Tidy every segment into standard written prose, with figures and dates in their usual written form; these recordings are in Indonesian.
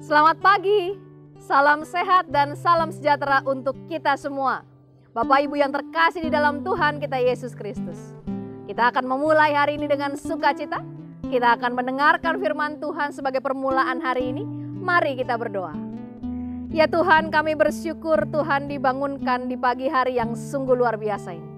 Selamat pagi, salam sehat dan salam sejahtera untuk kita semua. Bapak Ibu yang terkasih di dalam Tuhan kita Yesus Kristus. Kita akan memulai hari ini dengan sukacita. Kita akan mendengarkan firman Tuhan sebagai permulaan hari ini. Mari kita berdoa. Ya Tuhan, kami bersyukur Tuhan dibangunkan di pagi hari yang sungguh luar biasa ini.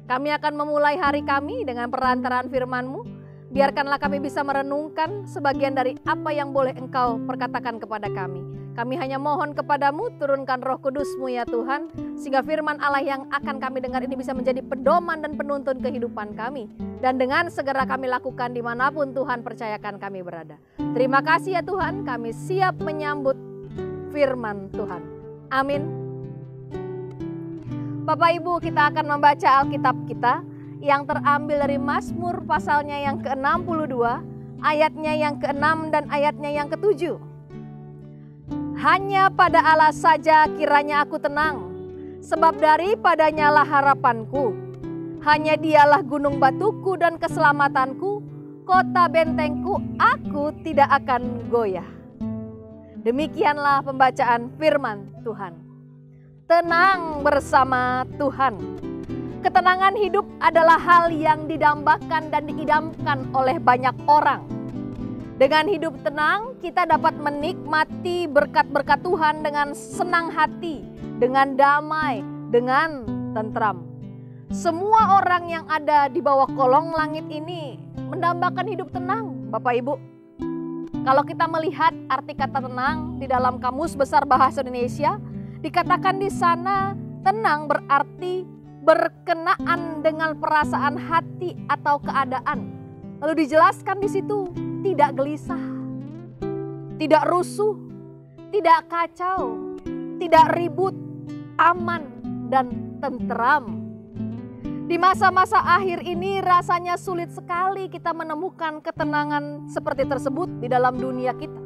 Kami akan memulai hari kami dengan perantaraan firman-Mu. Biarkanlah kami bisa merenungkan sebagian dari apa yang boleh Engkau perkatakan kepada kami. Kami hanya mohon kepadamu, turunkan Roh Kudus-Mu ya Tuhan, sehingga firman Allah yang akan kami dengar ini bisa menjadi pedoman dan penuntun kehidupan kami. Dan dengan segera kami lakukan dimanapun Tuhan percayakan kami berada. Terima kasih ya Tuhan, kami siap menyambut firman Tuhan. Amin. Bapak Ibu, kita akan membaca Alkitab kita yang terambil dari Mazmur pasalnya yang ke-62, ayatnya yang ke-6 dan ayatnya yang ke-7. Hanya pada Allah saja kiranya aku tenang, sebab daripadanya lah harapanku. Hanya Dialah gunung batuku dan keselamatanku, kota bentengku, aku tidak akan goyah. Demikianlah pembacaan firman Tuhan. Tenang bersama Tuhan. Ketenangan hidup adalah hal yang didambakan dan diidamkan oleh banyak orang. Dengan hidup tenang, kita dapat menikmati berkat-berkat Tuhan dengan senang hati, dengan damai, dengan tentram. Semua orang yang ada di bawah kolong langit ini mendambakan hidup tenang, Bapak Ibu. Kalau kita melihat arti kata tenang di dalam Kamus Besar Bahasa Indonesia, dikatakan di sana tenang berarti berkenaan dengan perasaan hati atau keadaan. Lalu dijelaskan di situ tidak gelisah, tidak rusuh, tidak kacau, tidak ribut, aman dan tenteram. Di masa-masa akhir ini rasanya sulit sekali kita menemukan ketenangan seperti tersebut di dalam dunia kita.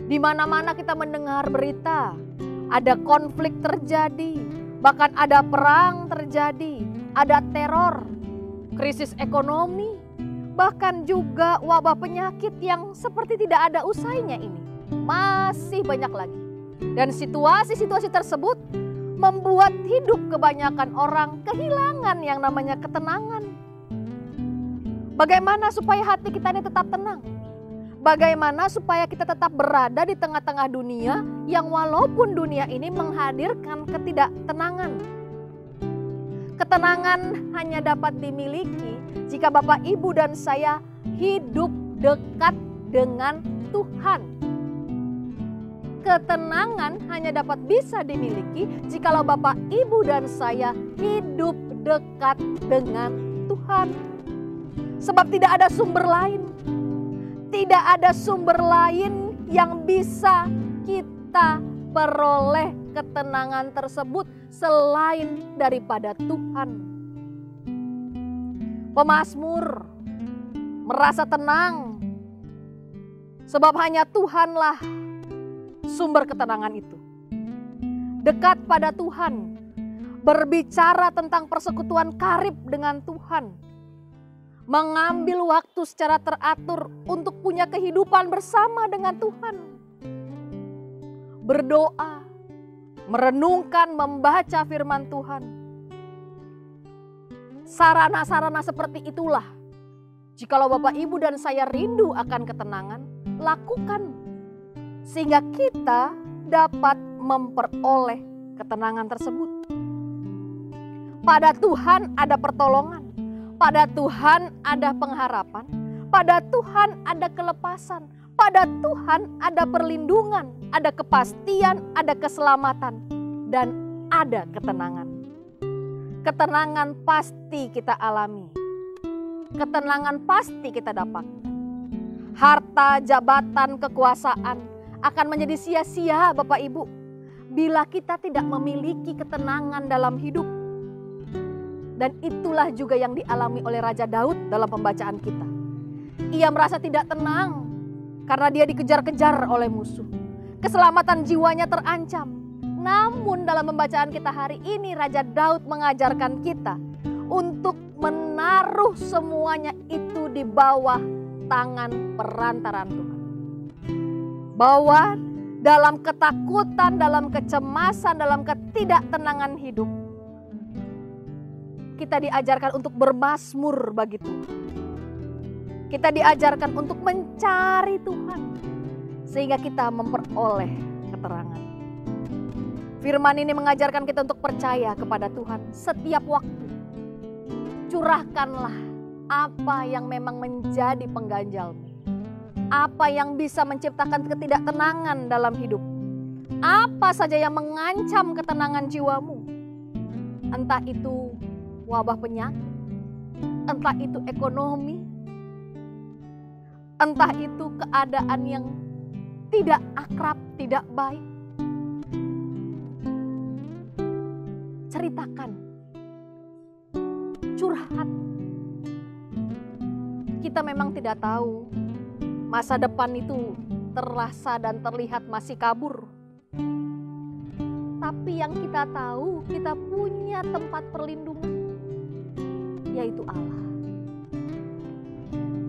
Di mana-mana kita mendengar berita, ada konflik terjadi, bahkan ada perang terjadi, ada teror, krisis ekonomi, bahkan juga wabah penyakit yang seperti tidak ada usainya ini. Masih banyak lagi. Dan situasi-situasi tersebut membuat hidup kebanyakan orang kehilangan yang namanya ketenangan. Bagaimana supaya hati kita ini tetap tenang? Bagaimana supaya kita tetap berada di tengah-tengah dunia yang walaupun dunia ini menghadirkan ketidaktenangan. Ketenangan hanya dapat dimiliki jika Bapak, Ibu, dan saya hidup dekat dengan Tuhan. Ketenangan hanya dapat bisa dimiliki jikalau Bapak, Ibu, dan saya hidup dekat dengan Tuhan. Sebab tidak ada sumber lain. Tidak ada sumber lain yang bisa kita peroleh ketenangan tersebut selain daripada Tuhan. Pemazmur merasa tenang sebab hanya Tuhanlah sumber ketenangan itu. Dekat pada Tuhan, berbicara tentang persekutuan karib dengan Tuhan. Mengambil waktu secara teratur untuk punya kehidupan bersama dengan Tuhan. Berdoa, merenungkan, membaca firman Tuhan. Sarana-sarana seperti itulah. Jikalau Bapak, Ibu, dan saya rindu akan ketenangan, lakukan. Sehingga kita dapat memperoleh ketenangan tersebut. Pada Tuhan ada pertolongan. Pada Tuhan ada pengharapan, pada Tuhan ada kelepasan, pada Tuhan ada perlindungan, ada kepastian, ada keselamatan, dan ada ketenangan. Ketenangan pasti kita alami, ketenangan pasti kita dapat. Harta, jabatan, kekuasaan akan menjadi sia-sia Bapak Ibu bila kita tidak memiliki ketenangan dalam hidup. Dan itulah juga yang dialami oleh Raja Daud dalam pembacaan kita. Ia merasa tidak tenang karena dia dikejar-kejar oleh musuh. Keselamatan jiwanya terancam. Namun dalam pembacaan kita hari ini Raja Daud mengajarkan kita untuk menaruh semuanya itu di bawah tangan perantaraan Tuhan. Bahwa dalam ketakutan, dalam kecemasan, dalam ketidaktenangan hidup, kita diajarkan untuk bermazmur bagi Tuhan. Kita diajarkan untuk mencari Tuhan, sehingga kita memperoleh keterangan. Firman ini mengajarkan kita untuk percaya kepada Tuhan setiap waktu. Curahkanlah apa yang memang menjadi pengganjalmu. Apa yang bisa menciptakan ketidaktenangan dalam hidup. Apa saja yang mengancam ketenangan jiwamu. Entah itu wabah penyakit, entah itu ekonomi, entah itu keadaan yang tidak akrab, tidak baik. Ceritakan, curhat. Kita memang tidak tahu masa depan itu terasa dan terlihat masih kabur. Tapi yang kita tahu, kita punya tempat perlindungan, yaitu Allah.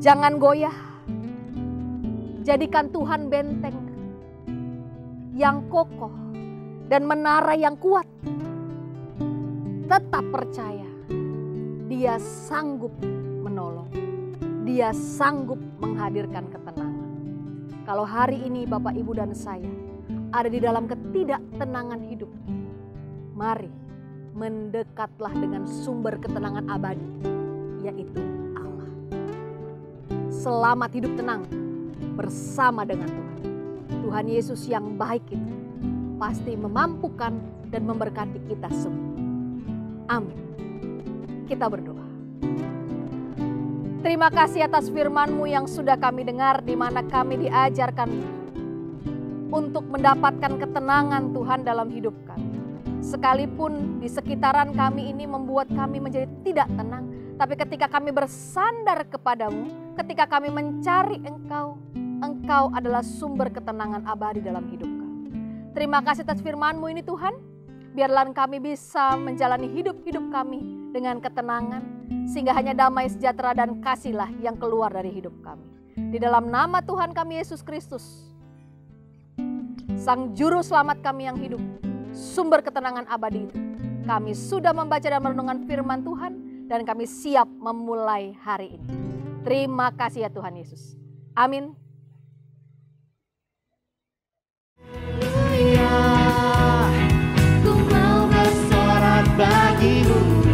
Jangan goyah. Jadikan Tuhan benteng yang kokoh dan menara yang kuat. Tetap percaya, Dia sanggup menolong. Dia sanggup menghadirkan ketenangan. Kalau hari ini Bapak, Ibu, dan saya ada di dalam ketidaktenangan hidup, mari mendekatlah dengan sumber ketenangan abadi, yaitu Allah. Selamat hidup tenang bersama dengan Tuhan. Tuhan Yesus yang baik itu pasti memampukan dan memberkati kita semua. Amin. Kita berdoa. Terima kasih atas firman-Mu yang sudah kami dengar, di mana kami diajarkan untuk mendapatkan ketenangan Tuhan dalam hidup kami. Sekalipun di sekitaran kami ini membuat kami menjadi tidak tenang, tapi ketika kami bersandar kepadamu, ketika kami mencari Engkau, Engkau adalah sumber ketenangan abadi dalam hidup kami. Terima kasih atas firman-Mu ini Tuhan. Biarlah kami bisa menjalani hidup-hidup kami dengan ketenangan, sehingga hanya damai sejahtera dan kasih-Lah yang keluar dari hidup kami. Di dalam nama Tuhan kami Yesus Kristus, Sang Juru Selamat kami yang hidup, sumber ketenangan abadi itu, kami sudah membaca dan merenungkan firman Tuhan, dan kami siap memulai hari ini. Terima kasih ya Tuhan Yesus. Amin. Ku mau bersorak bagimu.